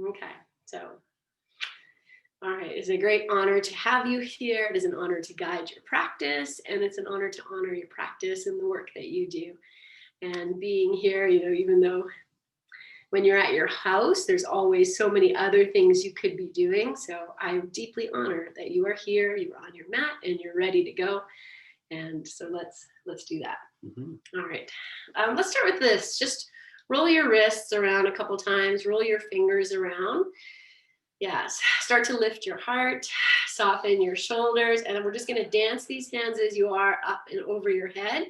Okay, so, all right, it's a great honor to have you here. It is an honor to guide your practice, and it's an honor to honor your practice and the work that you do. And being here, you know, even though when you're at your house, there's always so many other things you could be doing. So I'm deeply honored that you are here, you're on your mat, and you're ready to go. And so let's do that. All right, let's start with this. Just roll your wrists around a couple times, roll your fingers around. Yes, start to lift your heart, soften your shoulders, and then we're just gonna dance these hands as you are up and over your head.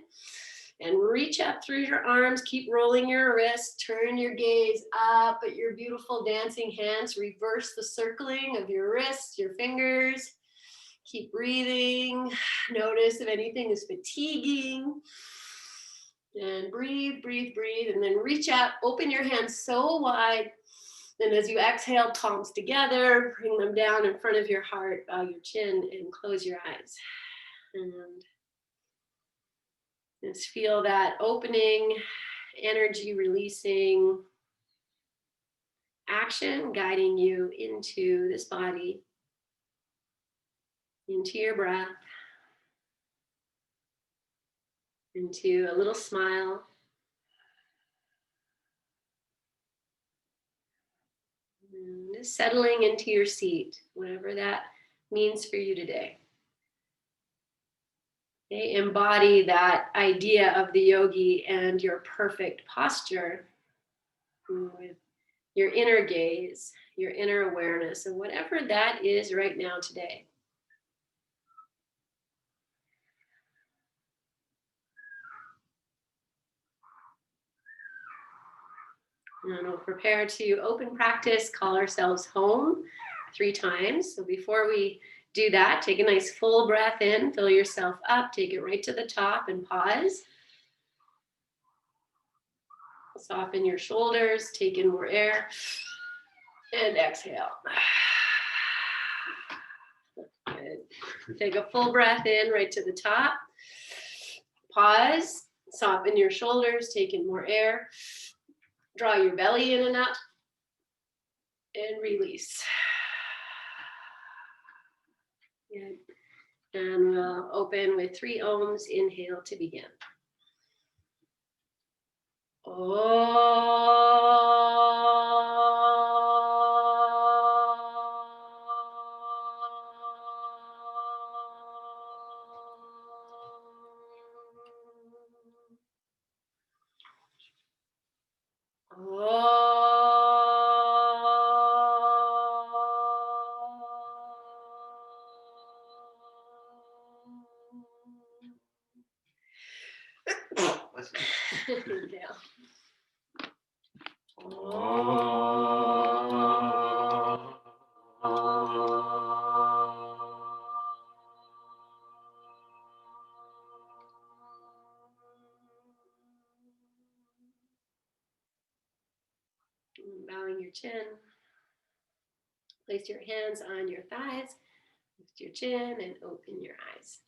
And reach up through your arms, keep rolling your wrists, turn your gaze up at your beautiful dancing hands, reverse the circling of your wrists, your fingers. Keep breathing, notice if anything is fatiguing. And breathe, breathe, breathe, and then reach out, open your hands so wide. And as you exhale, palms together, bring them down in front of your heart, bow your chin, and close your eyes. And just feel that opening, energy releasing action guiding you into this body, into your breath, into a little smile. And just settling into your seat, whatever that means for you today. Okay, embody that idea of the yogi and your perfect posture with your inner gaze, your inner awareness, and whatever that is right now today. And we'll prepare to open practice, call ourselves home 3 times. So before we do that, take a nice full breath in, fill yourself up, take it right to the top and pause. Soften your shoulders, take in more air, and exhale. Good. Take a full breath in right to the top. Pause, soften your shoulders, take in more air. Draw your belly in and up, and release. Good. And we'll open with 3 ohms. Inhale to begin. Inhale. Bowing your chin. Place your hands on your thighs. Lift your chin and open your eyes.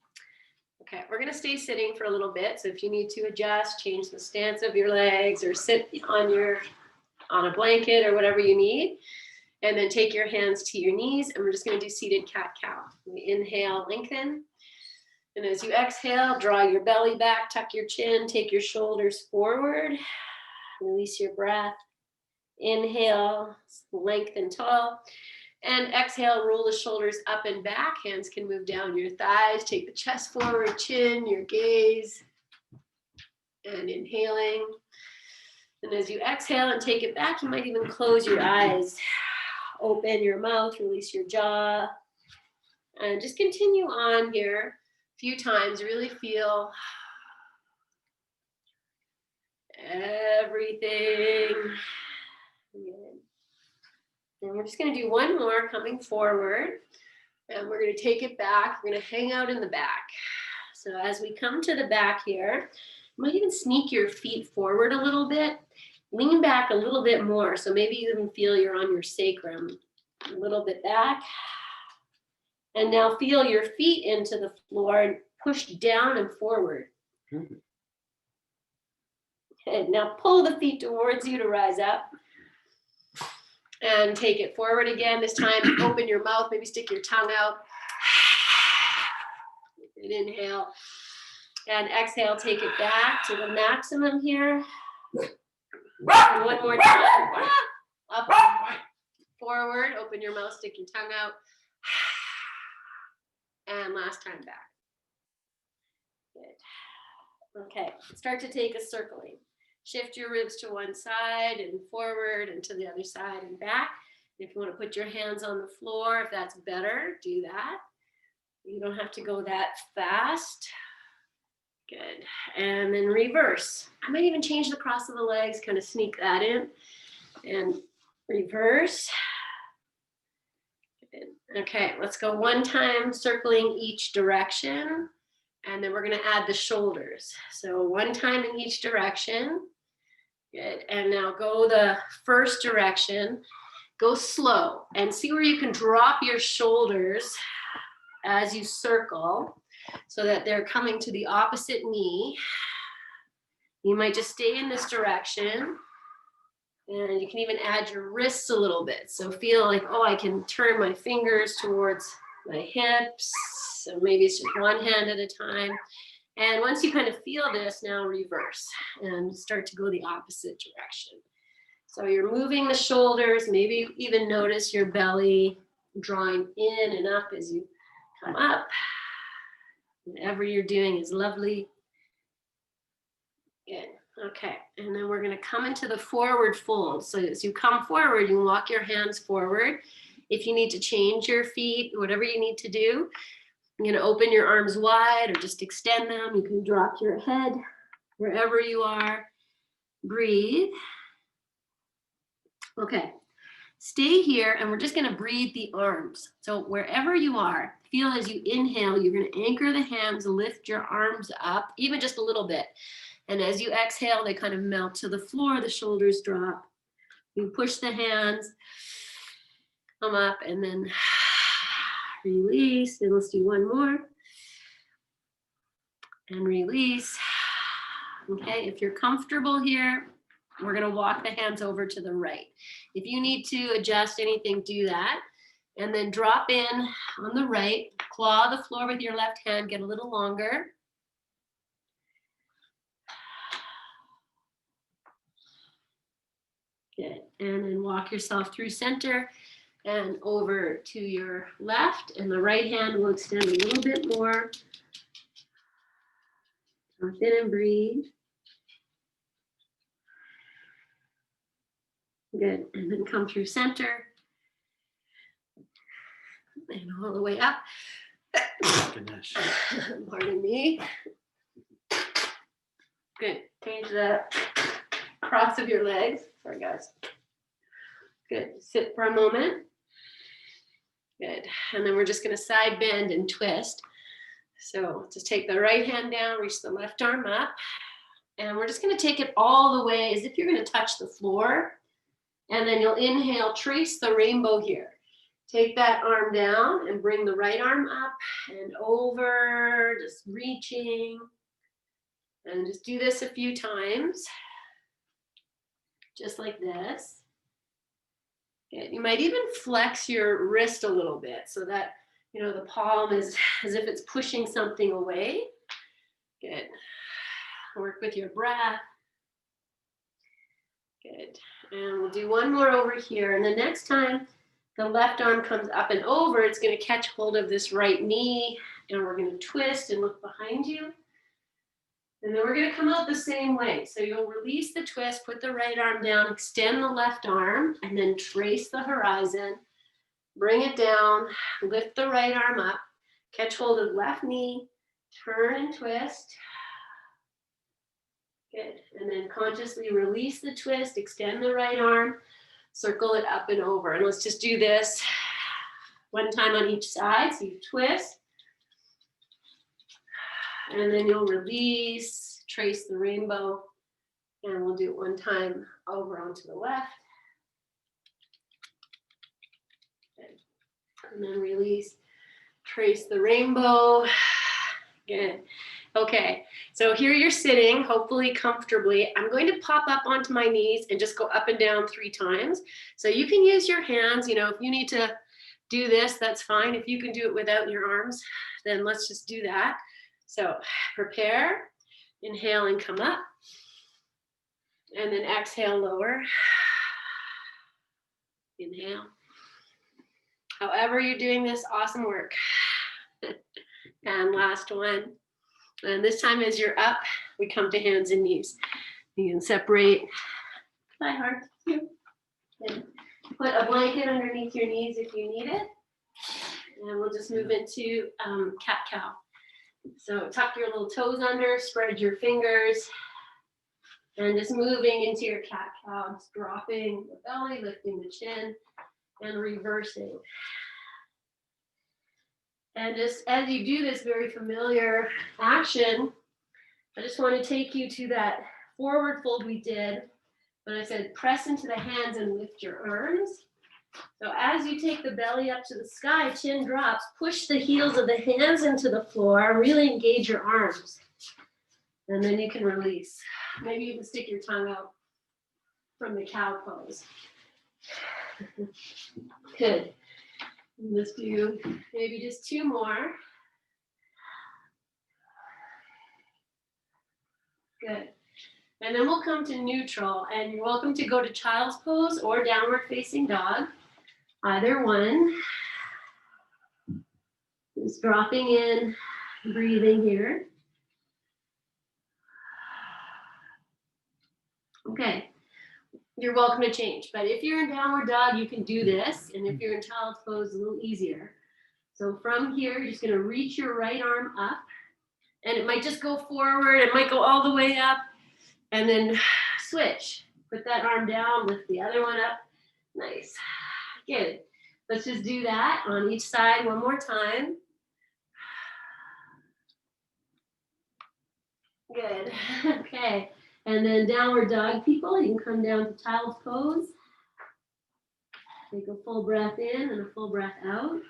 Okay, we're going to stay sitting for a little bit. So if you need to adjust, change the stance of your legs, or sit on a blanket or whatever you need. And then take your hands to your knees, and we're just going to do seated cat-cow. We inhale, lengthen. And as you exhale, draw your belly back, tuck your chin, take your shoulders forward. Release your breath. Inhale, lengthen tall. And exhale, roll the shoulders up and back. Hands can move down your thighs. Take the chest forward, chin, your gaze. And inhaling. And as you exhale and take it back, you might even close your eyes. Open your mouth, release your jaw. And just continue on here a few times. Really feel everything. Good. And we're just going to do one more coming forward. And we're going to take it back. We're going to hang out in the back. So as we come to the back here, you might even sneak your feet forward a little bit. Lean back a little bit more. So maybe you even feel you're on your sacrum. A little bit back. And now feel your feet into the floor and push down and forward. Okay, now pull the feet towards you to rise up. And take it forward again. This time, open your mouth, maybe stick your tongue out. And inhale. And exhale, take it back to the maximum here. And one more time. Up, forward, open your mouth, stick your tongue out. And last time back. Good. Okay, start to take a circling. Shift your ribs to one side and forward and to the other side and back. If you want to put your hands on the floor, if that's better, do that. You don't have to go that fast. Good. And then reverse. I might even change the cross of the legs, kind of sneak that in. And reverse. Good. Okay, let's go one time circling each direction. And then we're going to add the shoulders. So one time in each direction. Good. And now go the first direction. Go slow and see where you can drop your shoulders as you circle so that they're coming to the opposite knee. You might just stay in this direction. And you can even add your wrists a little bit. So feel like, oh, I can turn my fingers towards my hips. So maybe it's just one hand at a time. And once you kind of feel this, now reverse and start to go the opposite direction. So you're moving the shoulders, maybe even notice your belly drawing in and up as you come up. Whatever you're doing is lovely. Good. Okay, and then we're going to come into the forward fold. So as you come forward, you walk your hands forward. If you need to change your feet, whatever you need to do, you're going to open your arms wide or just extend them. You can drop your head wherever you are. Breathe. Okay, stay here and we're just going to breathe the arms. So wherever you are, feel as you inhale, you're going to anchor the hands, lift your arms up, even just a little bit. And as you exhale, they kind of melt to the floor, the shoulders drop. You push the hands, come up, and then release. And let's do one more. And release. Okay, if you're comfortable here, we're going to walk the hands over to the right. If you need to adjust anything, do that. And then drop in on the right, claw the floor with your left hand, get a little longer. Good. And then walk yourself through center and over to your left. And the right hand will extend a little bit more. Breathe in and breathe. Good. And then come through center. And all the way up. Goodness. Pardon me. Good. Change the cross of your legs. Sorry, guys. Good. Sit for a moment. Good. And then we're just going to side bend and twist. So just take the right hand down, reach the left arm up. And we're just going to take it all the way as if you're going to touch the floor. And then you'll inhale, trace the rainbow here. Take that arm down and bring the right arm up and over, just reaching. And just do this a few times, just like this. Good. You might even flex your wrist a little bit so that, you know, the palm is as if it's pushing something away. Good. Work with your breath. Good. And we'll do one more over here. And the next time the left arm comes up and over, it's going to catch hold of this right knee. And we're going to twist and look behind you. And then we're going to come out the same way. So you'll release the twist, put the right arm down, extend the left arm, and then trace the horizon. Bring it down, lift the right arm up, catch hold of left knee, turn and twist. Good. And then consciously release the twist, extend the right arm, circle it up and over. And let's just do this one time on each side. So you twist. And then you'll release, trace the rainbow, and we'll do it one time over onto the left. Good. And then release, trace the rainbow. Good. Okay, so here you're sitting, hopefully comfortably. I'm going to pop up onto my knees and just go up and down 3 times. So you can use your hands, you know, if you need to do this, that's fine. If you can do it without your arms, then let's just do that. So prepare, inhale and come up, and then exhale, lower. Inhale. However you're doing this, awesome work. And last one. And this time as you're up, we come to hands and knees. You can separate thigh heart. And put a blanket underneath your knees if you need it. And we'll just move into cat-cow. So tuck your little toes under, spread your fingers, and just moving into your cat-cow, just dropping the belly, lifting the chin, and reversing. And just as you do this very familiar action, I just want to take you to that forward fold we did when I said press into the hands and lift your arms. So as you take the belly up to the sky, chin drops, push the heels of the hands into the floor, really engage your arms. And then you can release. Maybe you can stick your tongue out from the cow pose. Good. Let's do maybe just 2 more. Good. And then we'll come to neutral, and you're welcome to go to child's pose or downward facing dog. Either one. Just dropping in, breathing here. Okay. You're welcome to change, but if you're in downward dog, you can do this, and if you're in child's pose, it's a little easier. So from here, you're just going to reach your right arm up, and it might just go forward, it might go all the way up, and then switch. Put that arm down, lift the other one up. Nice. Good. Let's just do that on each side one more time. Good. Okay. And then downward dog, people, you can come down to child's pose. Take a full breath in and a full breath out.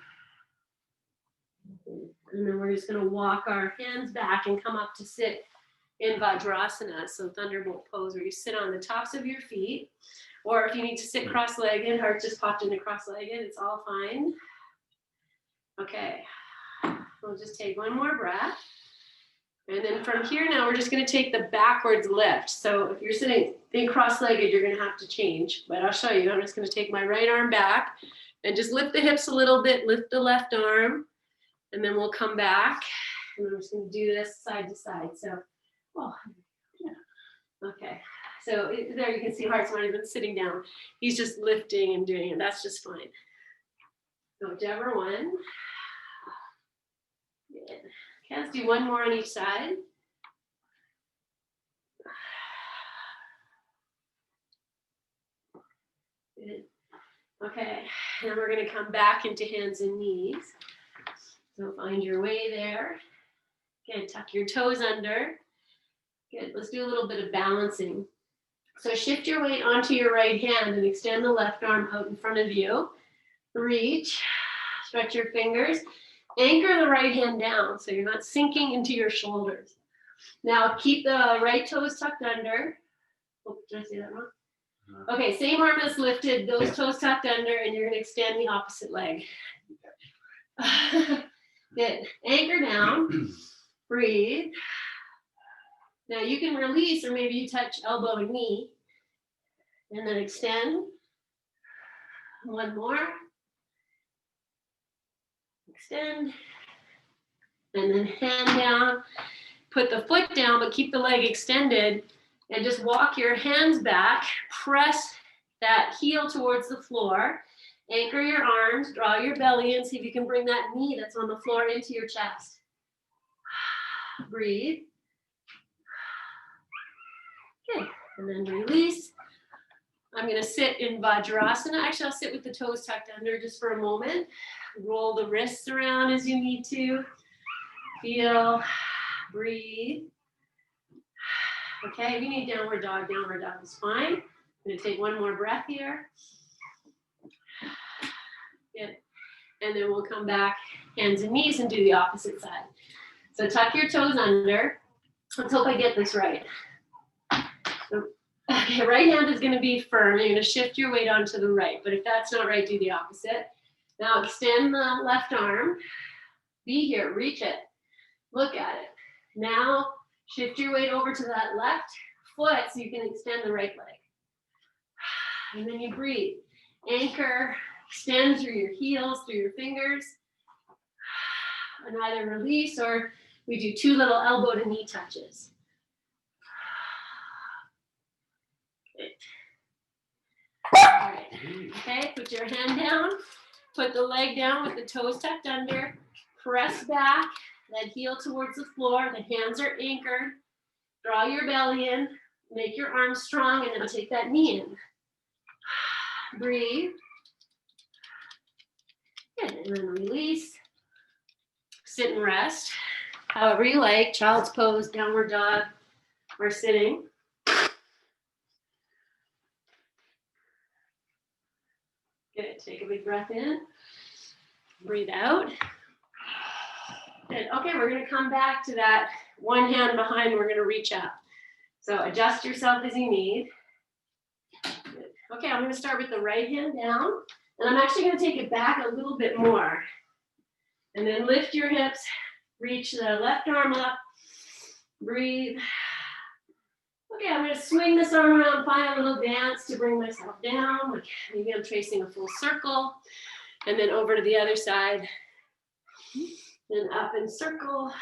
And then we're just going to walk our hands back and come up to sit in Vajrasana, so thunderbolt pose, where you sit on the tops of your feet. Or if you need to sit cross-legged, heart just popped into cross-legged, it's all fine. Okay, we'll just take one more breath. And then from here now, we're just going to take the backwards lift. So if you're sitting in cross-legged, you're going to have to change. But I'll show you. I'm just going to take my right arm back and just lift the hips a little bit, lift the left arm, and then we'll come back. And I'm just going to do this side to side. So, oh, yeah. Okay. So there you can see Heart's not even sitting down. He's just lifting and doing it. That's just fine. So whichever one. Good. Okay, let's do one more on each side. Good. Okay, and we're going to come back into hands and knees. So find your way there. Good, tuck your toes under. Good, let's do a little bit of balancing. So shift your weight onto your right hand and extend the left arm out in front of you. Reach, stretch your fingers. Anchor the right hand down so you're not sinking into your shoulders. Now keep the right toes tucked under. Oh, did I say that wrong? Okay, same arm is lifted, those toes tucked under, and you're going to extend the opposite leg. Good. Anchor down. Breathe. Now you can release, or maybe you touch elbow and knee, and then extend. One more. Extend, and then hand down, put the foot down, but keep the leg extended, and just walk your hands back, press that heel towards the floor, anchor your arms, draw your belly in, see if you can bring that knee that's on the floor into your chest. Breathe. Okay, and then release. I'm going to sit in Vajrasana. Actually, I'll sit with the toes tucked under just for a moment. Roll the wrists around as you need to. Feel, breathe. Okay, if you need downward dog is fine. I'm going to take one more breath here. Good. And then we'll come back, hands and knees, and do the opposite side. So tuck your toes under. Let's hope I get this right. So, okay, right hand is going to be firm. You're going to shift your weight onto the right, but if that's not right, do the opposite. Now extend the left arm. Be here, reach it. Look at it. Now shift your weight over to that left foot so you can extend the right leg. And then you breathe. Anchor, extend through your heels, through your fingers. And either release or we do 2 little elbow to knee touches. Good. All right. Okay, put your hand down. Put the leg down with the toes tucked under. Press back. That heel towards the floor. The hands are anchored. Draw your belly in. Make your arms strong and then take that knee in. Breathe. Good. And then release. Sit and rest. However you like. Child's pose, downward dog, or sitting. Good. Take a big breath in. Breathe out. Good. Okay, we're going to come back to that one hand behind. We're going to reach up. So adjust yourself as you need. Good. Okay, I'm going to start with the right hand down. And I'm actually going to take it back a little bit more. And then lift your hips. Reach the left arm up. Breathe. Okay, I'm going to swing this arm around, find a little dance to bring myself down. Like maybe I'm tracing a full circle. And then over to the other side. Then up and circle.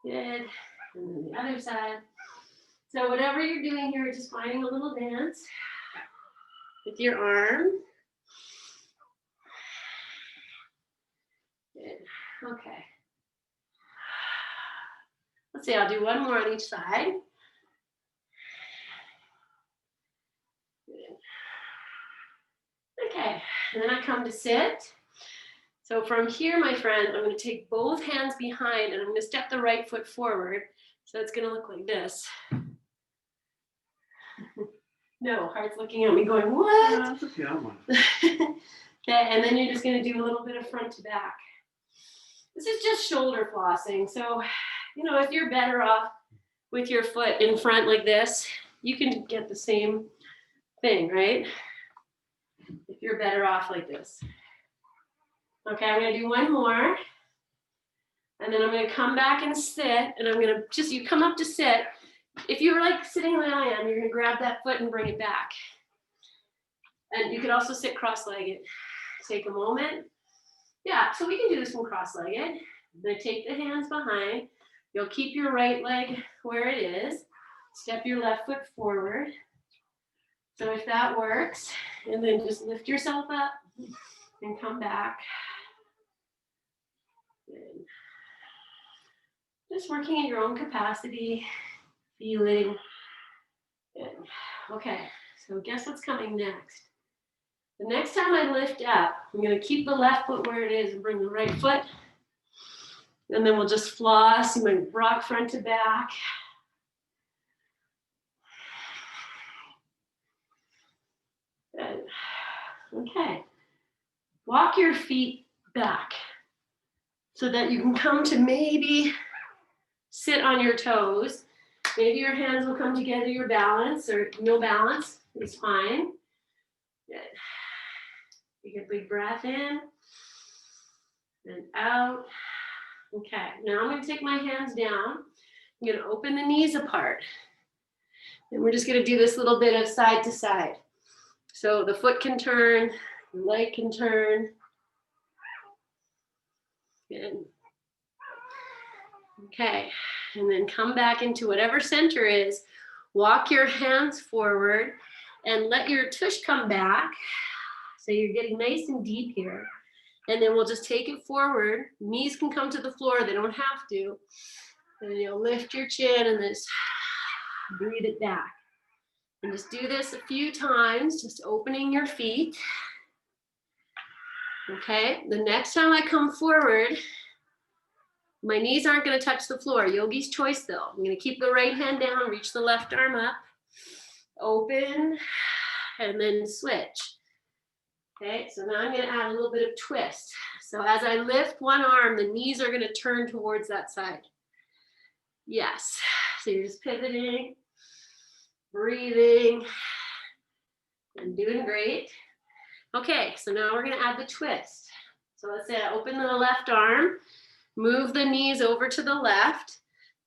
Good. And then the other side. So whatever you're doing here, just finding a little dance with your arm. Good. Okay. Let's see, I'll do one more on each side. Good. Okay, and then I come to sit. So from here, my friend, I'm going to take both hands behind and I'm going to step the right foot forward. So it's going to look like this. No, Heart's looking at me going, what? That's okay, I want it. Okay, and then you're just going to do a little bit of front to back. This is just shoulder flossing. So, you know, if you're better off with your foot in front like this, you can get the same thing, right? If you're better off like this. Okay, I'm going to do one more. And then I'm going to come back and sit. And I'm going to just, you come up to sit. If you were like sitting like I am, you're going to grab that foot and bring it back. And you could also sit cross-legged. Take a moment. Yeah, so we can do this one cross-legged. Then take the hands behind. You'll keep your right leg where it is. Step your left foot forward. So if that works, and then just lift yourself up and come back. Good. Just working in your own capacity, feeling good. Okay, so guess what's coming next? The next time I lift up, I'm going to keep the left foot where it is and bring the right foot. And then we'll just floss. You might rock front to back. Good. Okay. Walk your feet back so that you can come to maybe sit on your toes. Maybe your hands will come together, your balance, or no balance is fine. Good. Take a big breath in and out. Okay, now I'm going to take my hands down. I'm going to open the knees apart. And we're just going to do this little bit of side to side. So the foot can turn, the leg can turn. Good. Okay, and then come back into whatever center is. Walk your hands forward and let your tush come back. So you're getting nice and deep here. And then we'll just take it forward. Knees can come to the floor, they don't have to. And you'll lift your chin and just breathe it back. And just do this a few times, just opening your feet. Okay, the next time I come forward, my knees aren't going to touch the floor. Yogi's choice though. I'm going to keep the right hand down, reach the left arm up, open, and then switch. Okay, so now I'm going to add a little bit of twist. So as I lift one arm, the knees are going to turn towards that side. Yes. So you're just pivoting, breathing, and doing great. Okay, so now we're going to add the twist. So let's say I open the left arm, move the knees over to the left.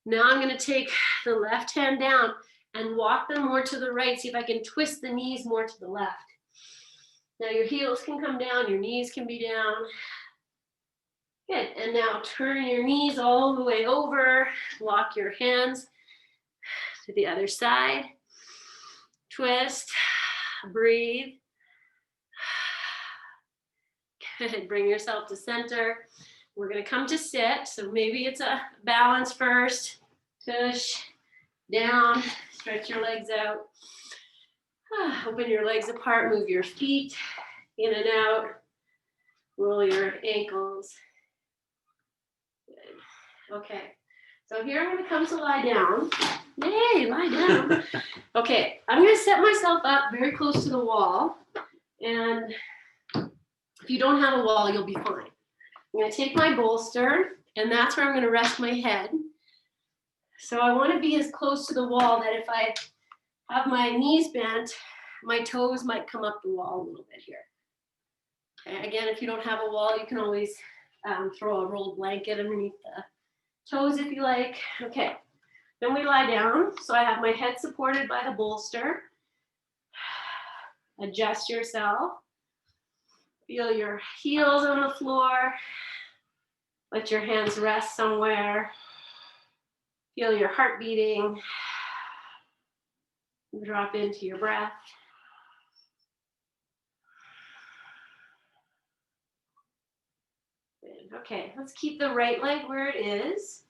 Now I'm going to take the left hand down and walk them more to the right. See if I can twist the knees more to the left. Now your heels can come down, your knees can be down. Good, and now turn your knees all the way over, lock your hands to the other side. Twist, breathe. Good, bring yourself to center. We're gonna come to sit, so maybe it's a balance first. Push, down, stretch your legs out. Open your legs apart, move your feet in and out. Roll your ankles. Good. Okay, so here I'm gonna come to lie down. Yay, lie down. Okay, I'm gonna set myself up very close to the wall. And if you don't have a wall, you'll be fine. I'm gonna take my bolster, and that's where I'm gonna rest my head. So I wanna be as close to the wall that if I have my knees bent, my toes might come up the wall a little bit here. Okay, again, if you don't have a wall, you can always throw a rolled blanket underneath the toes if you like. Okay, then we lie down. So I have my head supported by the bolster. Adjust yourself. Feel your heels on the floor. Let your hands rest somewhere. Feel your heart beating. Drop into your breath. Good. Okay, let's keep the right leg where it is.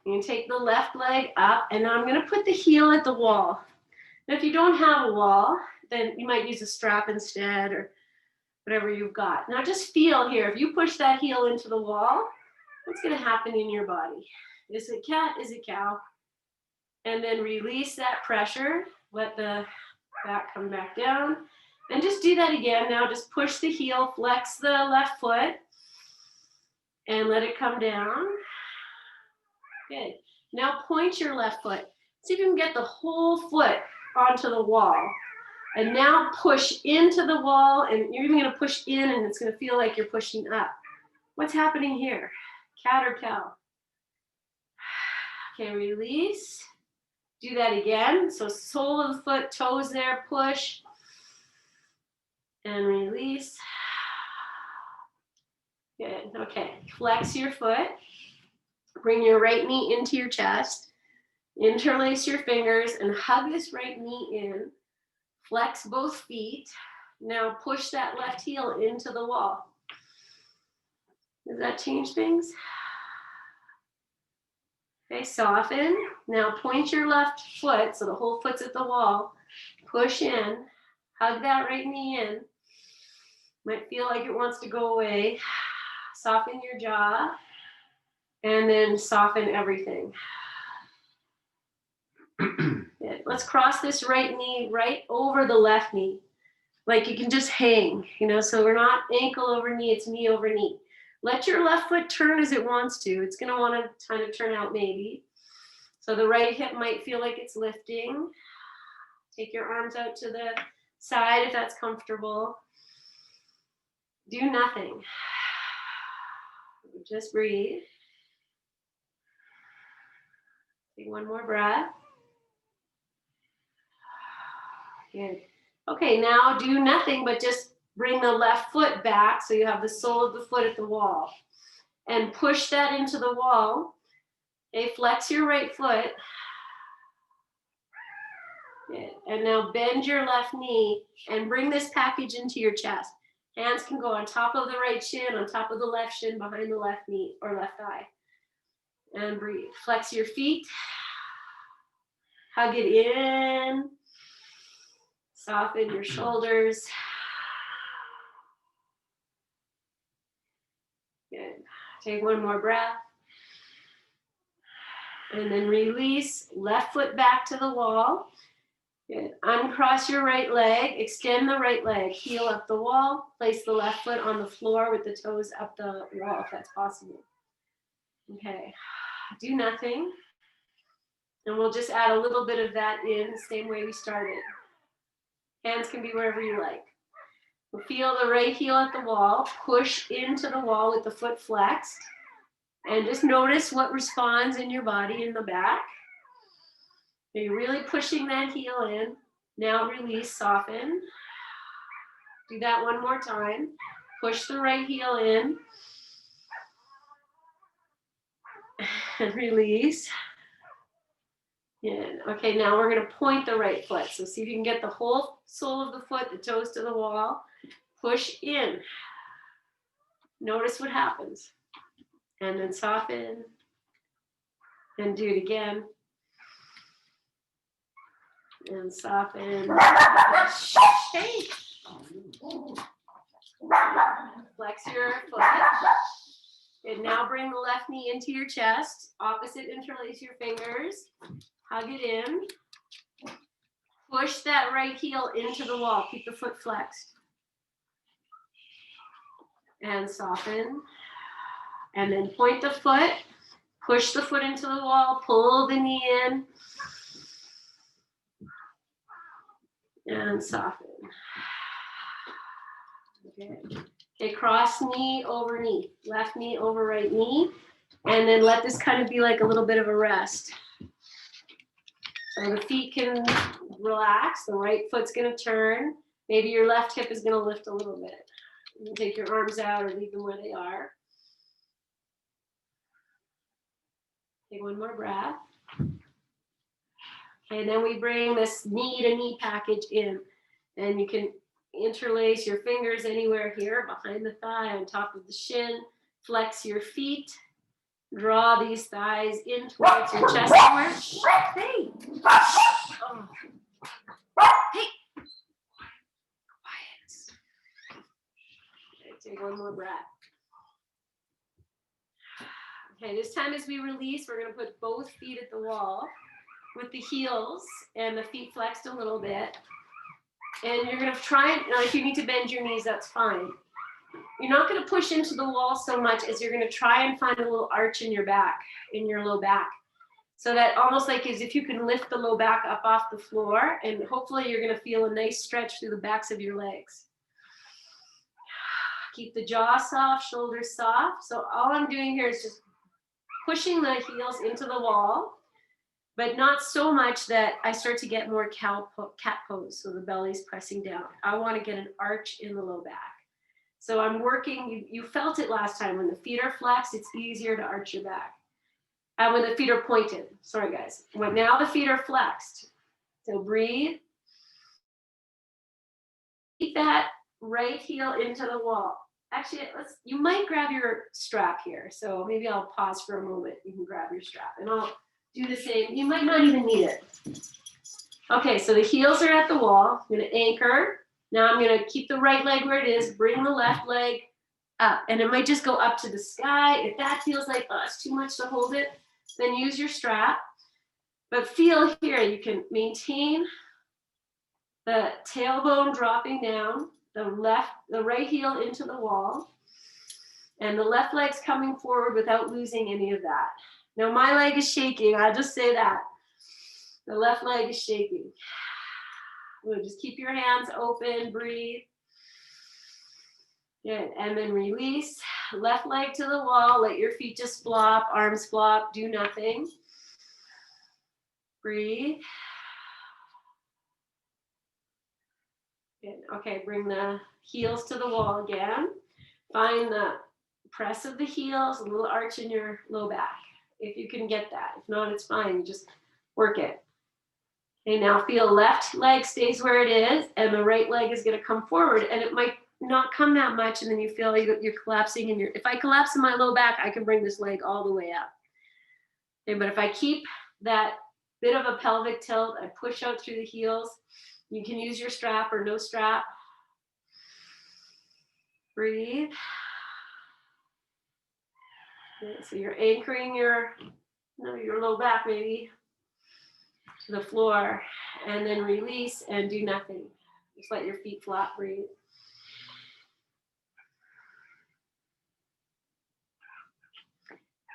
You can take the left leg up, and now I'm going to put the heel at the wall. Now, if you don't have a wall, then you might use a strap instead or whatever you've got. Now just feel here, if you push that heel into the wall, what's going to happen in your body? Is it cat? Is it cow? And then release that pressure. Let the back come back down. And just do that again. Now just push the heel, flex the left foot, and let it come down. Good. Now point your left foot. See if you can get the whole foot onto the wall. And now push into the wall, and you're even going to push in, and it's going to feel like you're pushing up. What's happening here? Cat or cow? Okay, release. Do that again. So sole of the foot, toes there, push. And release. Good, okay. Flex your foot. Bring your right knee into your chest. Interlace your fingers and hug this right knee in. Flex both feet. Now push that left heel into the wall. Does that change things? Okay, soften. Now point your left foot, so the whole foot's at the wall. Push in. Hug that right knee in. Might feel like it wants to go away. Soften your jaw. And then soften everything. Good. Let's cross this right knee right over the left knee. Like you can just hang, so we're not ankle over knee, it's knee over knee. Let your left foot turn as it wants to. It's going to want to kind of turn out maybe. So the right hip might feel like it's lifting. Take your arms out to the side if that's comfortable. Do nothing. Just breathe. Take one more breath. Good. Okay, now do nothing but just bring the left foot back so you have the sole of the foot at the wall. And push that into the wall. Okay, flex your right foot. Good. And now bend your left knee and bring this package into your chest. Hands can go on top of the right shin, on top of the left shin, behind the left knee or left thigh. And breathe. Flex your feet. Hug it in. Soften your shoulders. Good. Take one more breath. And then release. Left foot back to the wall. Good. Uncross your right leg, extend the right leg, heel up the wall, place the left foot on the floor with the toes up the wall if that's possible. Okay, do nothing. And we'll just add a little bit of that in the same way we started. Hands can be wherever you like. We'll feel the right heel at the wall, push into the wall with the foot flexed, and just notice what responds in your body in the back. Are you really pushing that heel in? Now release, soften. Do that one more time. Push the right heel in. And release. And okay, now we're going to point the right foot. So see if you can get the whole sole of the foot, the toes to the wall. Push in. Notice what happens. And then soften. And do it again. And soften. Hey. Flex your foot. And now bring the left knee into your chest. Opposite, interlace your fingers. Hug it in. Push that right heel into the wall. Keep the foot flexed. And soften. And then point the foot. Push the foot into the wall. Pull the knee in. And soften. Okay. Okay, cross knee over knee. Left knee over right knee. And then let this kind of be like a little bit of a rest. So the feet can relax. The right foot's going to turn. Maybe your left hip is going to lift a little bit. You can take your arms out or leave them where they are. Take one more breath. Okay, and then we bring this knee to knee package in. And you can interlace your fingers anywhere here, behind the thigh, on top of the shin. Flex your feet. Draw these thighs in towards your chest more. Hey! Oh. Hey! Quiet. Okay, take one more breath. Okay, this time as we release, we're going to put both feet at the wall with the heels and the feet flexed a little bit. And you're going to try, now if you need to bend your knees, that's fine. You're not going to push into the wall so much as you're going to try and find a little arch in your back, in your low back. So that almost like as if you can lift the low back up off the floor, and hopefully you're going to feel a nice stretch through the backs of your legs. Keep the jaw soft, shoulders soft. So all I'm doing here is just pushing the heels into the wall, but not so much that I start to get more cat pose, so the belly's pressing down. I want to get an arch in the low back. So I'm working, you felt it last time, when the feet are flexed, it's easier to arch your back. And when the feet are pointed, sorry guys, when now the feet are flexed. So breathe. Keep that right heel into the wall. Actually, you might grab your strap here. So maybe I'll pause for a moment. You can grab your strap and I'll do the same. You might not even need it. Okay, so the heels are at the wall. I'm gonna anchor. Now I'm gonna keep the right leg where it is, bring the left leg up. And it might just go up to the sky. If that feels like, oh, it's too much to hold it, then use your strap. But feel here, you can maintain the tailbone dropping down, the right heel into the wall, and the left leg's coming forward without losing any of that. Now my leg is shaking, I'll just say that. The left leg is shaking. We'll just keep your hands open, breathe. Good, and then release. Left leg to the wall, let your feet just flop, arms flop, do nothing. Breathe. Good. Okay, bring the heels to the wall again. Find the press of the heels, a little arch in your low back, if you can get that. If not, it's fine, you just work it. Okay, now feel left leg stays where it is, and the right leg is gonna come forward, and it might not come that much, and then you feel you're collapsing in if I collapse in my low back, I can bring this leg all the way up. Okay, but if I keep that bit of a pelvic tilt, I push out through the heels, you can use your strap or no strap. Breathe. Okay, so you're anchoring your low back maybe. to the floor, and then release and do nothing. Just let your feet flat, breathe.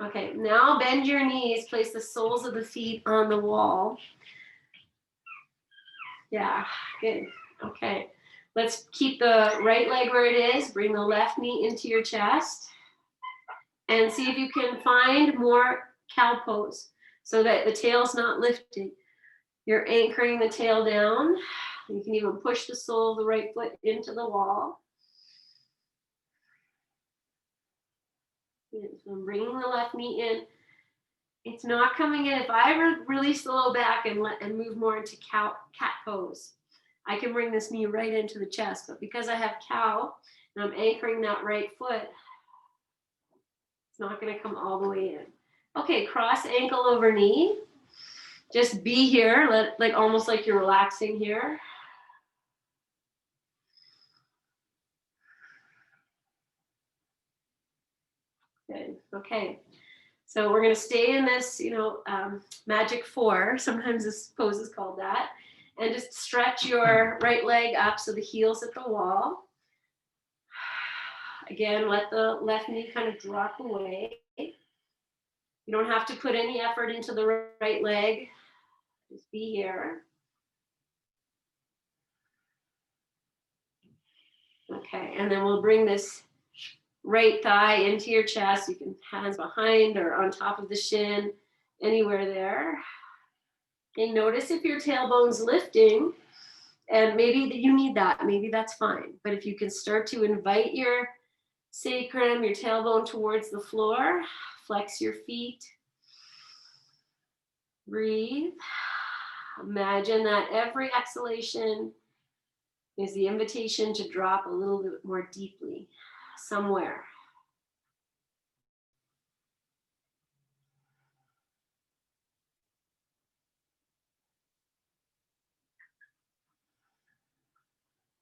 Okay, now bend your knees, place the soles of the feet on the wall. Yeah, good. Okay, let's keep the right leg where it is. Bring the left knee into your chest. And see if you can find more cow pose so that the tail's not lifting. You're anchoring the tail down. You can even push the sole of the right foot into the wall. So I'm bringing the left knee in. It's not coming in. If I release the low back and move more into cat pose, I can bring this knee right into the chest. But because I have cow and I'm anchoring that right foot, it's not going to come all the way in. Okay, cross ankle over knee. Just be here, like almost like you're relaxing here. Good. Okay. So we're going to stay in this, magic four. Sometimes this pose is called that. And just stretch your right leg up so the heel's at the wall. Again, let the left knee kind of drop away. You don't have to put any effort into the right leg. Just be here. Okay, and then we'll bring this right thigh into your chest. You can hands behind or on top of the shin, anywhere there. And notice if your tailbone's lifting, and maybe you need that, maybe that's fine. But if you can start to invite your sacrum, your tailbone towards the floor, flex your feet, breathe. Imagine that every exhalation is the invitation to drop a little bit more deeply somewhere.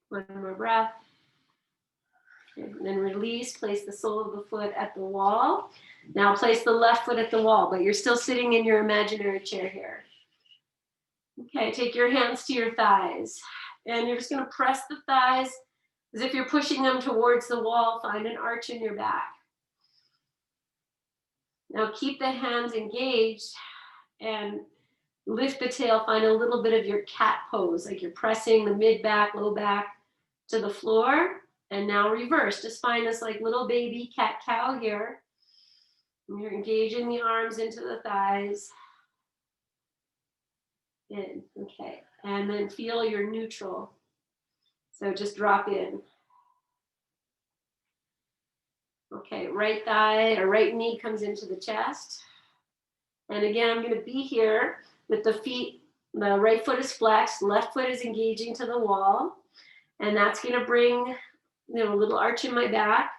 One more breath. And then release, place the sole of the foot at the wall. Now place the left foot at the wall, but you're still sitting in your imaginary chair here. Okay, take your hands to your thighs. And you're just gonna press the thighs as if you're pushing them towards the wall. Find an arch in your back. Now keep the hands engaged and lift the tail. Find a little bit of your cat pose, like you're pressing the mid back, low back to the floor. And now reverse. Just find this like little baby cat cow here. And you're engaging the arms into the thighs. In. Okay. And then feel your neutral. So just drop in. Okay, right thigh or right knee comes into the chest. And again, I'm going to be here with the feet, the right foot is flexed, left foot is engaging to the wall. And that's going to bring, a little arch in my back.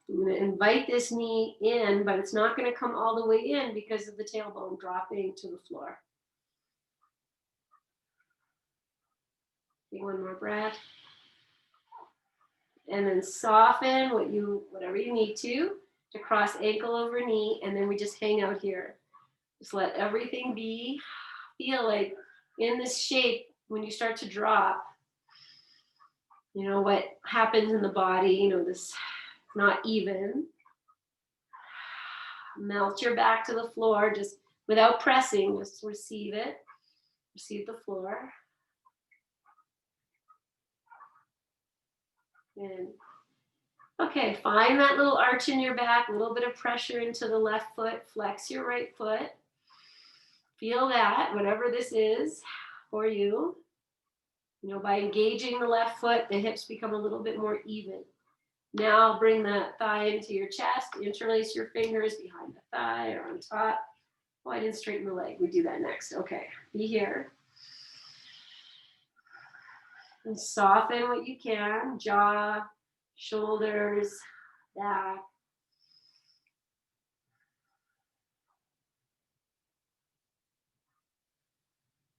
I'm going to invite this knee in, but it's not going to come all the way in because of the tailbone dropping to the floor. Take one more breath. And then soften whatever you need to cross ankle over knee, and then we just hang out here. Just let everything be. Feel like in this shape, when you start to drop, what happens in the body, this not even. Melt your back to the floor, just without pressing, just receive it. Receive the floor. And okay, find that little arch in your back, a little bit of pressure into the left foot, flex your right foot. Feel that, whatever this is for you. By engaging the left foot, the hips become a little bit more even. Now bring the thigh into your chest, interlace your fingers behind the thigh or on top. Oh, I didn't straighten the leg. We do that next. Okay, be here. And soften what you can, jaw, shoulders, back.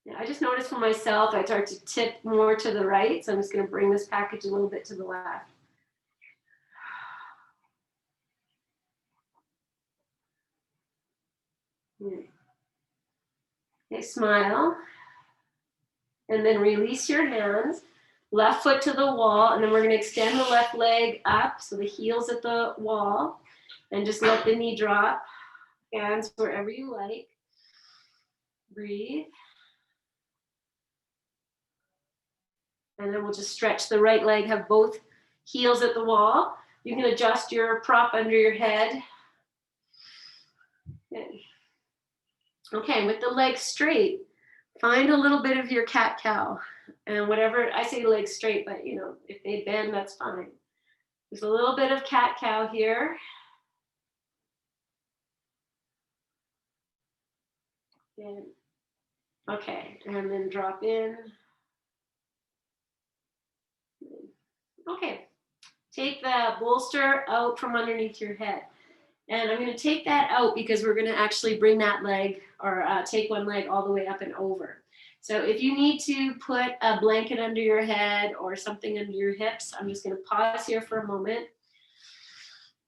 Yeah, I just noticed for myself, I start to tip more to the right. So I'm just going to bring this package a little bit to the left. Okay, smile. And then release your hands. Left foot to the wall, and then we're going to extend the left leg up so the heel's at the wall, and just let the knee drop. Hands wherever you like. Breathe. And then we'll just stretch the right leg, have both heels at the wall. You can adjust your prop under your head. Good. Okay, with the legs straight, find a little bit of your cat-cow. And whatever, I say legs straight, but you know, if they bend, that's fine. There's a little bit of cat-cow here. Good. Okay, and then drop in. Okay, take the bolster out from underneath your head. And I'm going to take that out because we're going to actually bring that leg or take one leg all the way up and over. So if you need to put a blanket under your head or something under your hips, I'm just going to pause here for a moment.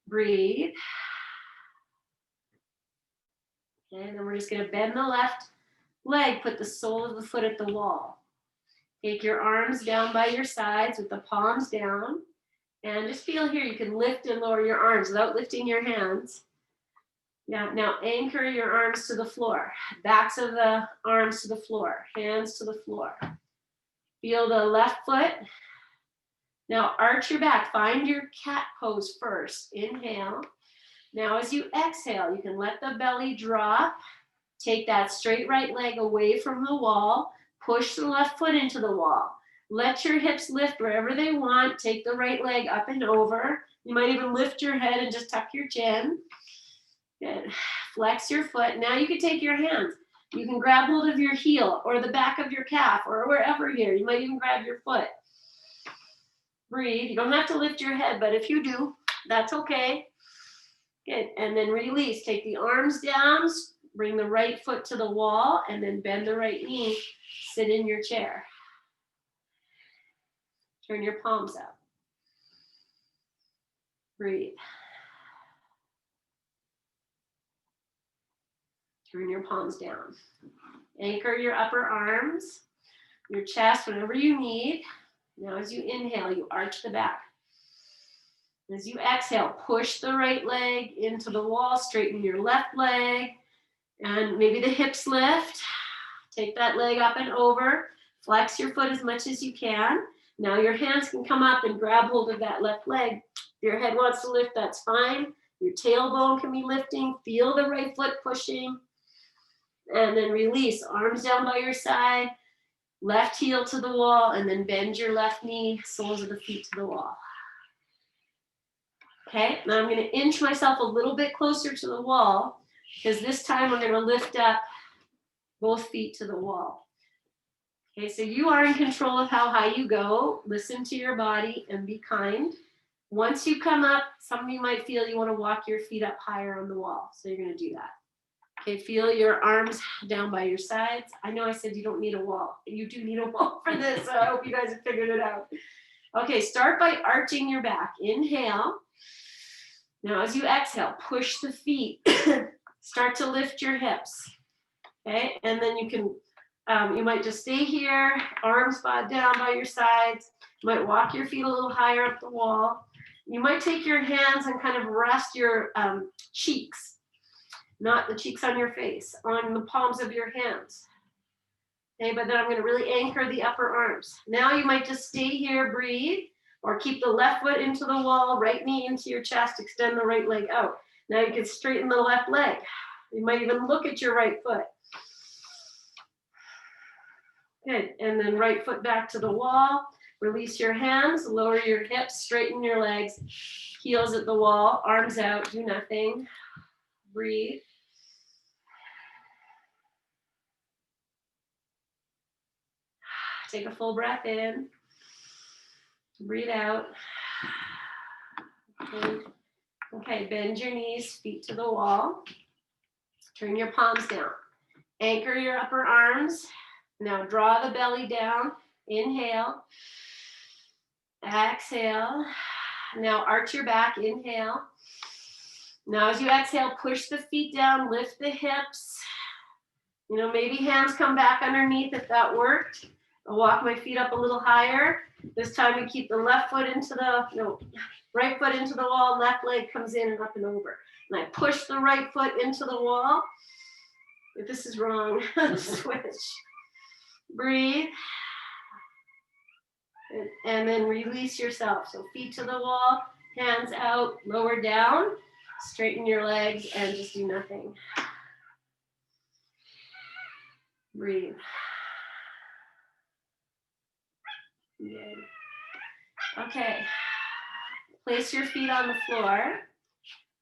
Breathe. Okay, and then we're just going to bend the left leg, put the sole of the foot at the wall. Take your arms down by your sides with the palms down. And just feel here, you can lift and lower your arms without lifting your hands. Yeah, now anchor your arms to the floor. Backs of the arms to the floor, hands to the floor. Feel the left foot. Now arch your back, find your cat pose first. Inhale. Now as you exhale, you can let the belly drop. Take that straight right leg away from the wall. Push the left foot into the wall. Let your hips lift wherever they want. Take the right leg up and over. You might even lift your head and just tuck your chin. Good. Flex your foot. Now you can take your hands. You can grab hold of your heel or the back of your calf or wherever here. You might even grab your foot. Breathe. You don't have to lift your head, but if you do, that's okay. Good. And then release. Take the arms down. Bring the right foot to the wall and then bend the right knee. Sit in your chair. Turn your palms up. Breathe. Turn your palms down. Anchor your upper arms, your chest, whatever you need. Now as you inhale, you arch the back. As you exhale, push the right leg into the wall, straighten your left leg, and maybe the hips lift. Take that leg up and over. Flex your foot as much as you can. Now your hands can come up and grab hold of that left leg. If your head wants to lift, that's fine. Your tailbone can be lifting. Feel the right foot pushing. And then release. Arms down by your side. Left heel to the wall. And then bend your left knee, soles of the feet to the wall. Okay, now I'm going to inch myself a little bit closer to the wall because this time we're going to lift up both feet to the wall. Okay, so you are in control of how high you go. Listen to your body and be kind. Once you come up, some of you might feel you want to walk your feet up higher on the wall. So you're going to do that. Okay, feel your arms down by your sides. I know I said you don't need a wall. You do need a wall for this, so I hope you guys have figured it out. Okay, start by arching your back. Inhale. Now as you exhale, push the feet. Start to lift your hips. Okay, and then you can, you might just stay here, arms down by your sides. You might walk your feet a little higher up the wall. You might take your hands and kind of rest your cheeks, not the cheeks on your face, on the palms of your hands. Okay, but then I'm going to really anchor the upper arms. Now you might just stay here, breathe, or keep the left foot into the wall, right knee into your chest, extend the right leg out. Now you can straighten the left leg. You might even look at your right foot. Good, and then right foot back to the wall. Release your hands, lower your hips, straighten your legs, heels at the wall, arms out, do nothing. Breathe. Take a full breath in. Breathe out. Okay, bend your knees, feet to the wall. Turn your palms down. Anchor your upper arms. Now draw the belly down. Inhale. Exhale. Now arch your back. Inhale. Now as you exhale, push the feet down, lift the hips. You know, maybe hands come back underneath if that worked. I'll walk my feet up a little higher. This time we keep the left foot into the, no, right foot into the wall, left leg comes in and up and over. And I push the right foot into the wall. If this is wrong, switch. Breathe. And then release yourself. So feet to the wall, hands out, lower down, straighten your legs and just do nothing. Breathe. Good. Okay. Place your feet on the floor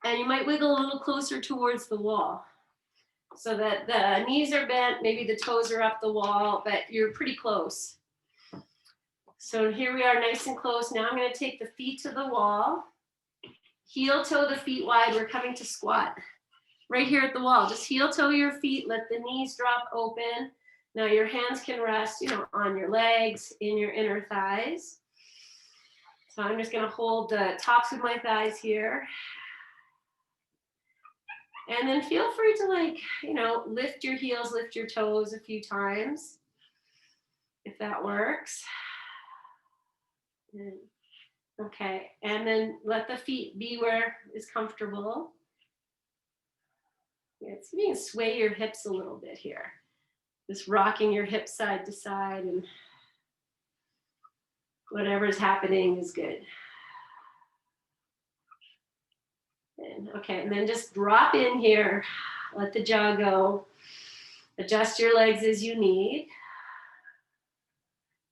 and you might wiggle a little closer towards the wall so that the knees are bent, maybe the toes are up the wall, but you're pretty close. So here we are nice and close. Now I'm going to take the feet to the wall, heel toe the feet wide. We're coming to squat right here at the wall. Just heel toe your feet, let the knees drop open. Now your hands can rest, you know, on your legs, in your inner thighs. So I'm just going to hold the tops of my thighs here. And then feel free to, like, you know, lift your heels, lift your toes a few times, if that works. Okay, and then let the feet be where is comfortable. Yeah, so you can sway your hips a little bit here. Just rocking your hips side to side, and whatever's happening is good. And, okay, and then just drop in here. Let the jaw go. Adjust your legs as you need.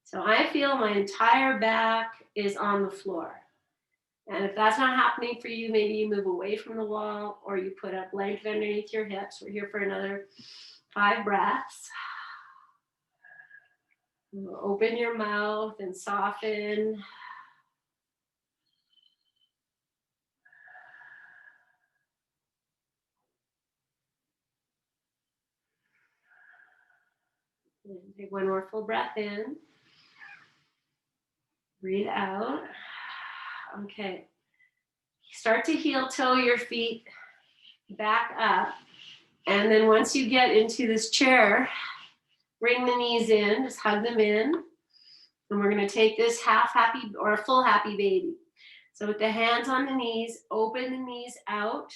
So I feel my entire back is on the floor. And if that's not happening for you, maybe you move away from the wall or you put up length underneath your hips. We're here for another 5 breaths. Open your mouth and soften. And take one more full breath in. Breathe out. Okay. Start to heel toe your feet back up. And then once you get into this chair, bring the knees in, just hug them in. And we're going to take this half happy or a full happy baby. So with the hands on the knees, open the knees out.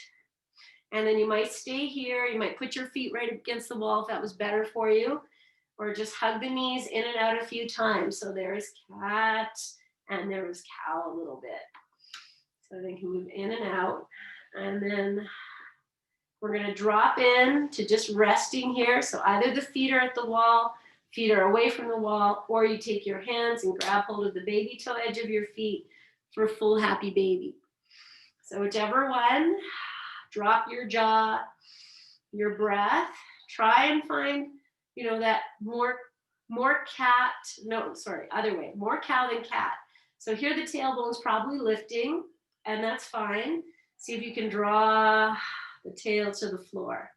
And then you might stay here. You might put your feet right against the wall if that was better for you. Or just hug the knees in and out a few times. So there's cat and there was cow a little bit. So they can move in and out. And then we're going to drop in to just resting here. So either the feet are at the wall, feet are away from the wall, or you take your hands and grab hold of the baby toe edge of your feet for a full happy baby. So whichever one, drop your jaw, your breath. Try and find, you know, that more cat, no, sorry, other way, more cow than cat. So here the tailbone's probably lifting, and that's fine. See if you can draw the tail to the floor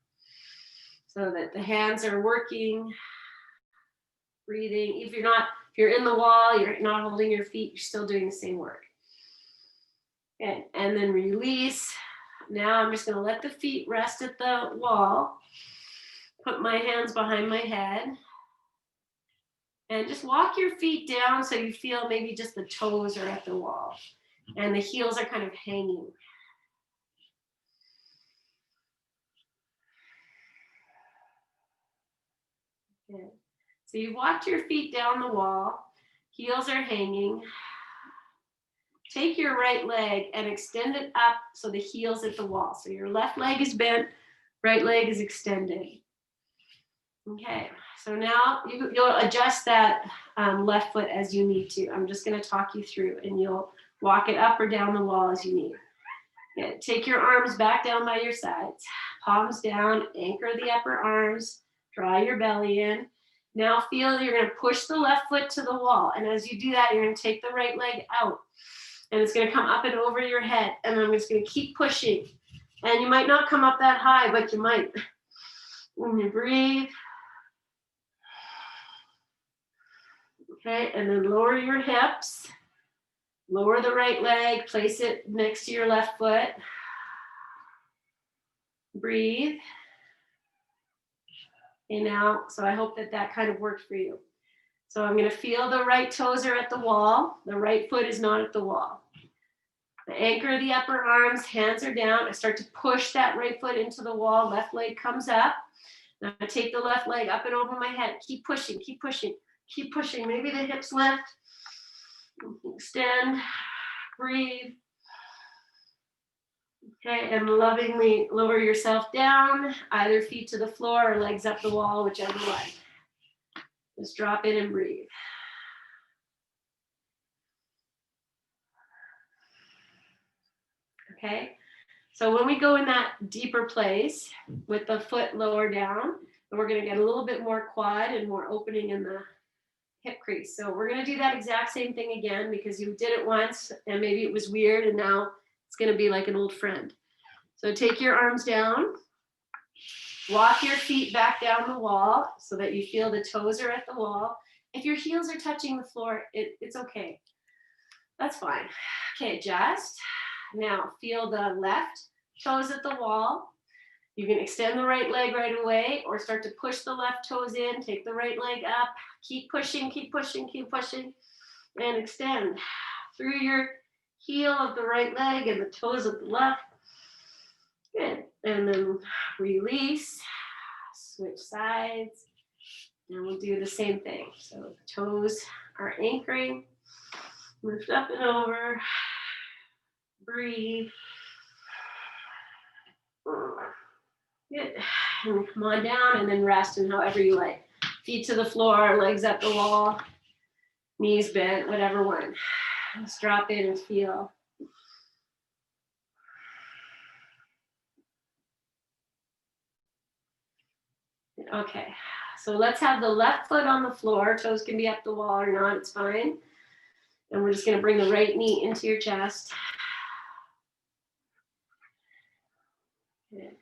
so that the hands are working, breathing. If you're in the wall, you're not holding your feet, you're still doing the same work. Okay, and then release. Now I'm just going to let the feet rest at the wall. Put my hands behind my head. And just walk your feet down so you feel maybe just the toes are at the wall. And the heels are kind of hanging. Good. So you've walked your feet down the wall. Heels are hanging. Take your right leg and extend it up so the heel's at the wall. So your left leg is bent, right leg is extended. Okay, so now you'll adjust that left foot as you need to. I'm just going to talk you through, and you'll walk it up or down the wall as you need. Okay, take your arms back down by your sides, palms down, anchor the upper arms, draw your belly in. Now feel you're going to push the left foot to the wall, and as you do that, you're going to take the right leg out, and it's going to come up and over your head, and I'm just going to keep pushing. And you might not come up that high, but you might. When you breathe. Okay, and then lower your hips, lower the right leg, place it next to your left foot. Breathe. Okay, now, so I hope that that kind of worked for you. So I'm going to feel the right toes are at the wall. The right foot is not at the wall. I anchor the upper arms, hands are down. I start to push that right foot into the wall. Left leg comes up. Now I take the left leg up and over my head. Keep pushing, keep pushing, keep pushing. Maybe the hips lift. Extend, breathe. Okay, and lovingly lower yourself down, either feet to the floor or legs up the wall, whichever one. Just drop in and breathe. Okay, so when we go in that deeper place with the foot lower down, we're going to get a little bit more quad and more opening in the hip crease. So we're going to do that exact same thing again because you did it once and maybe it was weird and now it's going to be like an old friend. So take your arms down, walk your feet back down the wall so that you feel the toes are at the wall. If your heels are touching the floor, it's okay. That's fine. Okay, adjust. Now feel the left toes at the wall. You can extend the right leg right away or start to push the left toes in, take the right leg up, keep pushing, keep pushing, keep pushing, and extend through your heel of the right leg and the toes of the left. Good. And then release, switch sides, and we'll do the same thing. So the toes are anchoring, lift up and over, breathe. Good. And come on down and then rest and however you like. Feet to the floor, legs up the wall, knees bent, whatever one. Just drop in and feel. Okay, so let's have the left foot on the floor. Toes can be up the wall or not, it's fine. And we're just going to bring the right knee into your chest. Good.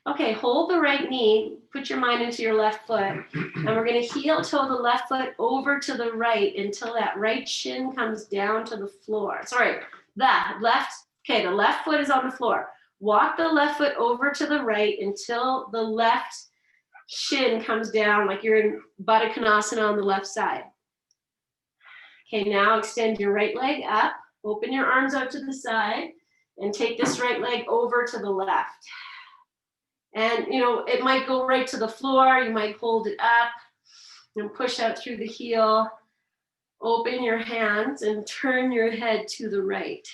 Okay, hold the right knee, put your mind into your left foot, and we're going to heel toe the left foot over to the right until that right shin comes down to the floor. Sorry, the left foot is on the floor. Walk the left foot over to the right until the left shin comes down like you're in Baddha Konasana on the left side. Okay, now extend your right leg up, open your arms out to the side, and take this right leg over to the left. And, it might go right to the floor. You might hold it up and push out through the heel. Open your hands and turn your head to the right.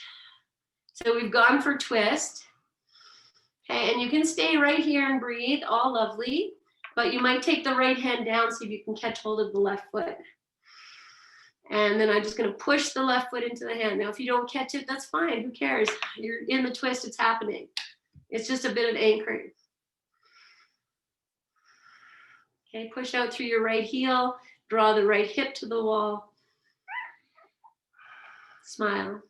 So we've gone for twist. Okay, and you can stay right here and breathe, all lovely. But you might take the right hand down so you can catch hold of the left foot. And then I'm just going to push the left foot into the hand. Now, if you don't catch it, that's fine. Who cares? You're in the twist. It's happening. It's just a bit of anchoring. Okay, push out through your right heel. Draw the right hip to the wall. Smile.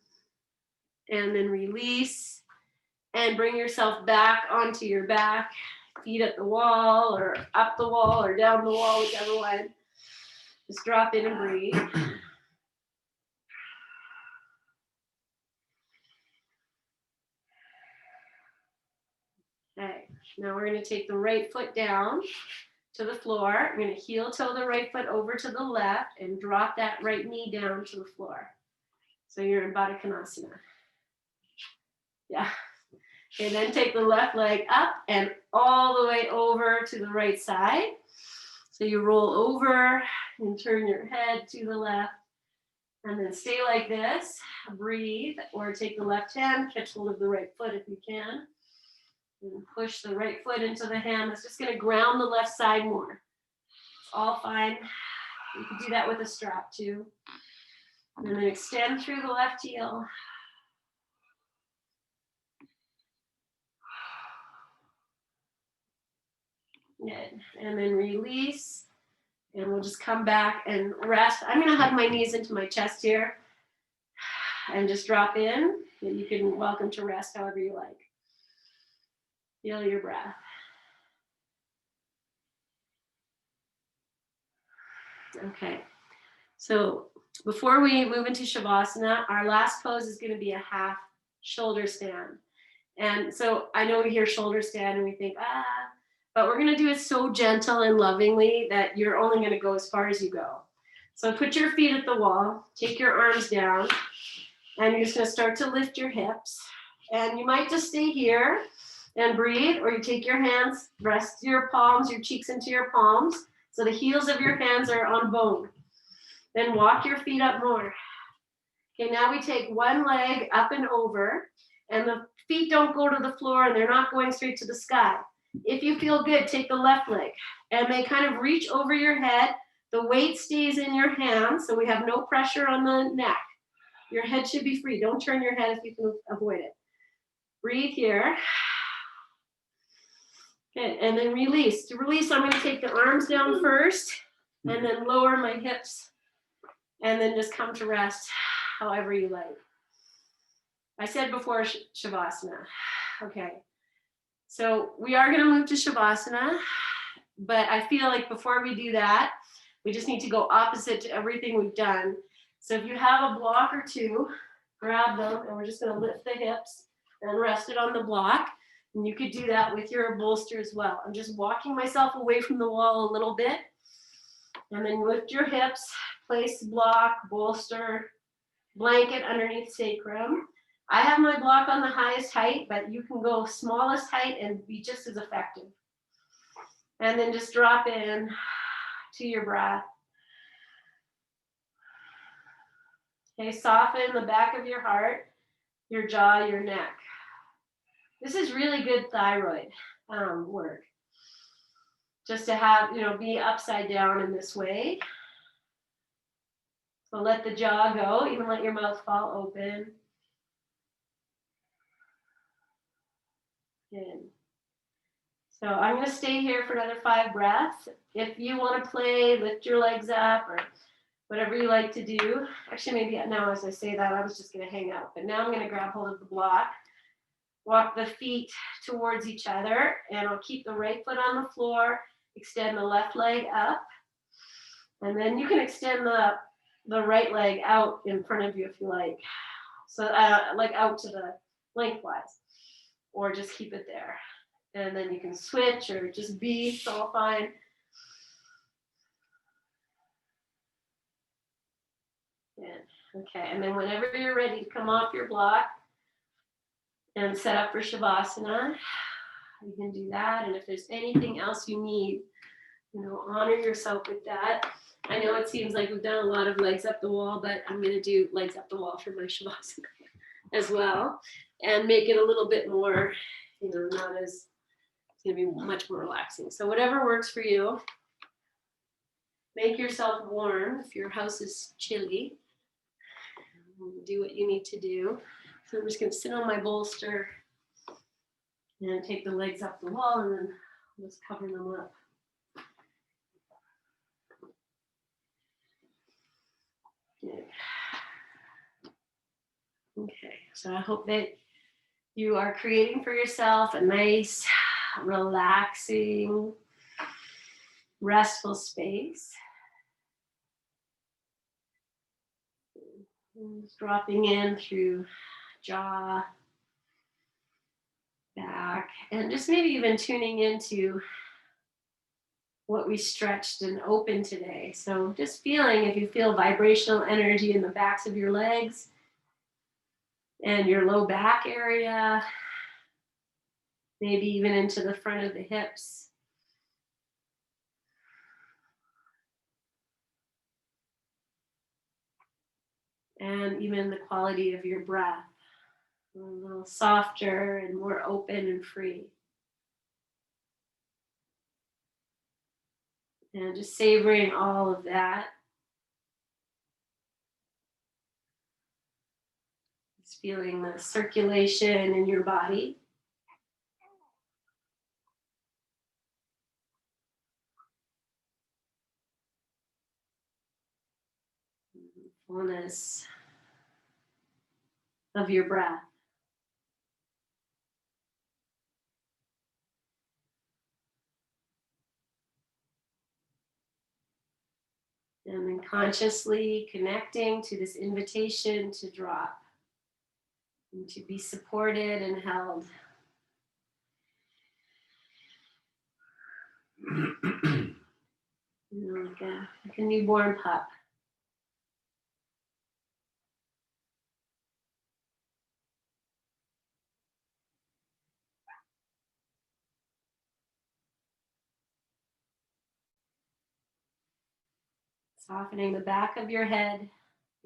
And then release. And bring yourself back onto your back. Feet at the wall or up the wall or down the wall, whichever one. Just drop in and breathe. Okay, now we're going to take the right foot down to the floor. I'm going to heel toe the right foot over to the left and drop that right knee down to the floor. So you're in Baddha Konasana. Yeah. Okay, then take the left leg up and all the way over to the right side. So you roll over and turn your head to the left. And then stay like this. Breathe, or take the left hand, catch hold of the right foot if you can. And push the right foot into the hand. That's just going to ground the left side more. It's all fine. You can do that with a strap too. And then extend through the left heel. Good. And then release. And we'll just come back and rest. I'm going to hug my knees into my chest here. And just drop in. And you can welcome to rest however you like. Feel your breath. Okay, so before we move into Shavasana, our last pose is going to be a half shoulder stand. And so I know we hear shoulder stand and we think, but we're gonna do it so gentle and lovingly that you're only gonna go as far as you go. So put your feet at the wall, take your arms down, and you're just gonna start to lift your hips. And you might just stay here and breathe, or you take your hands, rest your palms, your cheeks into your palms, so the heels of your hands are on bone. Then walk your feet up more. Okay, now we take one leg up and over, and the feet don't go to the floor and they're not going straight to the sky. If you feel good, take the left leg, and they kind of reach over your head. The weight stays in your hands, so we have no pressure on the neck. Your head should be free. Don't turn your head if you can avoid it. Breathe here. Okay, and then release. To release, I'm going to take the arms down first, and then lower my hips, and then just come to rest however you like. I said before Shavasana. Okay, so we are going to move to Shavasana, but I feel like before we do that, we just need to go opposite to everything we've done. So if you have a block or two, grab them, and we're just going to lift the hips and rest it on the block. And you could do that with your bolster as well. I'm just walking myself away from the wall a little bit, and then lift your hips, place block, bolster, blanket underneath sacrum. I have my block on the highest height, but you can go smallest height and be just as effective. And then just drop in to your breath. Okay, soften the back of your heart, your jaw, your neck. This is really good thyroid work. Just to have, be upside down in this way. So let the jaw go, even let your mouth fall open. Good. So I'm going to stay here for another 5 breaths. If you want to play, lift your legs up or whatever you like to do. Actually, maybe now as I say that, I was just going to hang out. But now I'm going to grab hold of the block, walk the feet towards each other, and I'll keep the right foot on the floor, extend the left leg up. And then you can extend the right leg out in front of you if you like. So like out to the lengthwise, or just keep it there. And then you can switch or just be, it's all fine. Good. Okay, and then whenever you're ready to come off your block and set up for Shavasana, you can do that. And if there's anything else you need, honor yourself with that. I know it seems like we've done a lot of legs up the wall, but I'm going to do legs up the wall for my Shavasana as well, and make it a little bit more, not as, it's going to be much more relaxing. So whatever works for you. Make yourself warm if your house is chilly. Do what you need to do. So I'm just going to sit on my bolster and take the legs up the wall, and then just cover them up. Okay, so I hope that you are creating for yourself a nice, relaxing, restful space. Just dropping in through jaw, back, and just maybe even tuning into what we stretched and opened today. So just feeling if you feel vibrational energy in the backs of your legs and your low back area, maybe even into the front of the hips. And even the quality of your breath, a little softer and more open and free. And just savoring all of that. Just feeling the circulation in your body. Fullness of your breath. And then consciously connecting to this invitation to drop and to be supported and held. Like a newborn pup. Softening the back of your head,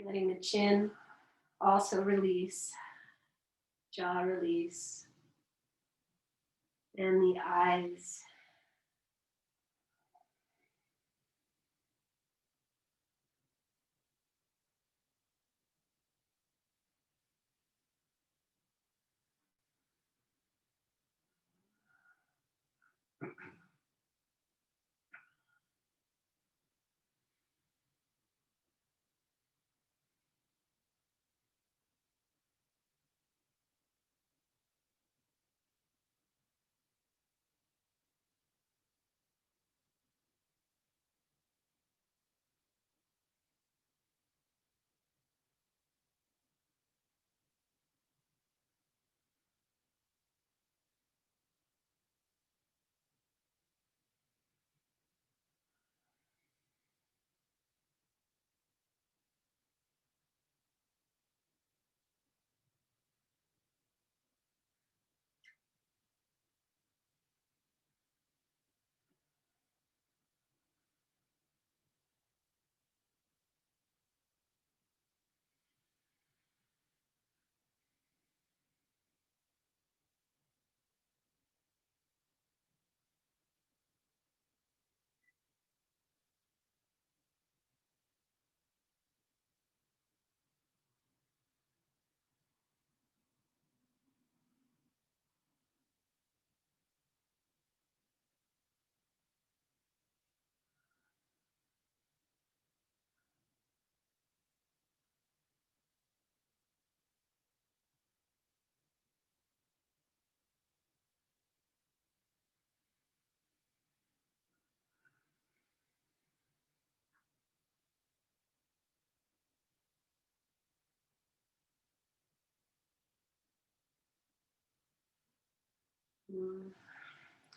letting the chin also release, jaw release, and the eyes.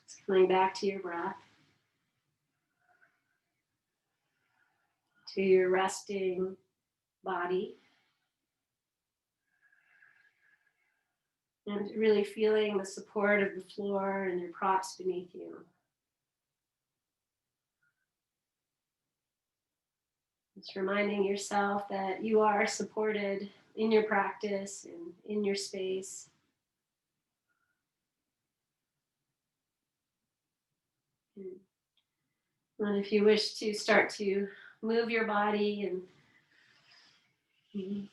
Just coming back to your breath, to your resting body, and really feeling the support of the floor and your props beneath you. Just reminding yourself that you are supported in your practice and in your space. And if you wish to start to move your body and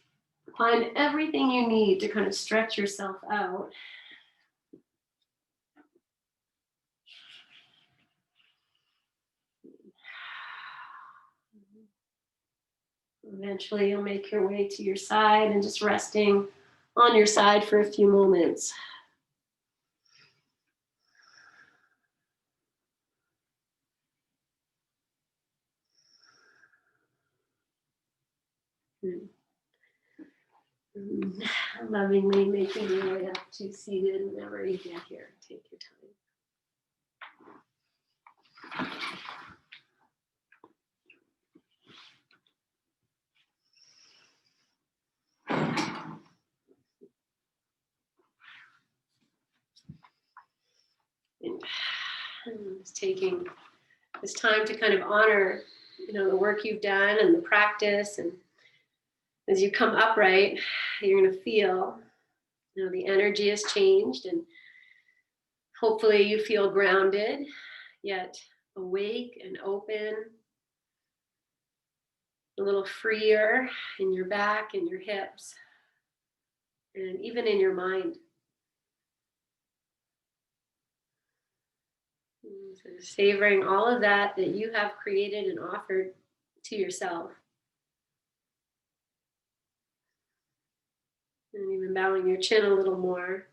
find everything you need to kind of stretch yourself out. Eventually, you'll make your way to your side and just resting on your side for a few moments. Lovingly making your way up to seated whenever you get here. Take your time. And just taking this time to kind of honor, the work you've done and the practice. And as you come upright, you're going to feel, the energy has changed, and hopefully you feel grounded, yet awake and open, a little freer in your back and your hips, and even in your mind. So savoring all of that you have created and offered to yourself. And even bowing your chin a little more.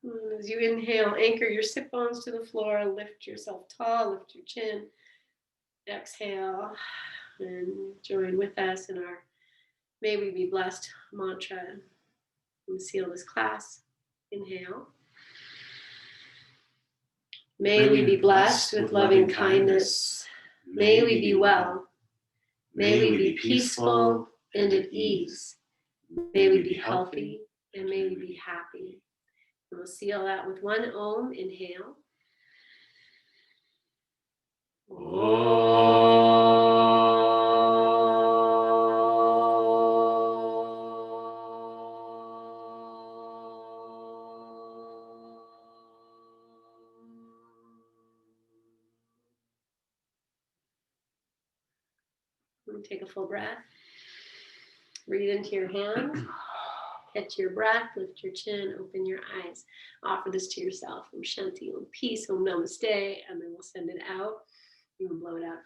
And as you inhale, anchor your sit bones to the floor, lift yourself tall, lift your chin. Exhale, and join with us in our May We Be Blessed mantra. And seal this class. Inhale. May we be blessed with loving kindness. May we be well. May we be peaceful and at ease. May we be healthy and may we be happy. And we'll seal that with one Om. Inhale. Take a full breath. Breathe into your hands. Catch your breath. Lift your chin. Open your eyes. Offer this to yourself. Om Shanti, Om Peace, Om Namaste. And then we'll send it out. You can blow it out.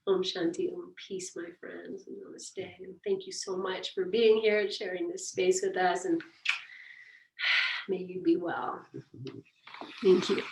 Om Shanti, Om Peace, my friends. Om Namaste. And thank you so much for being here and sharing this space with us. And may you be well. Thank you.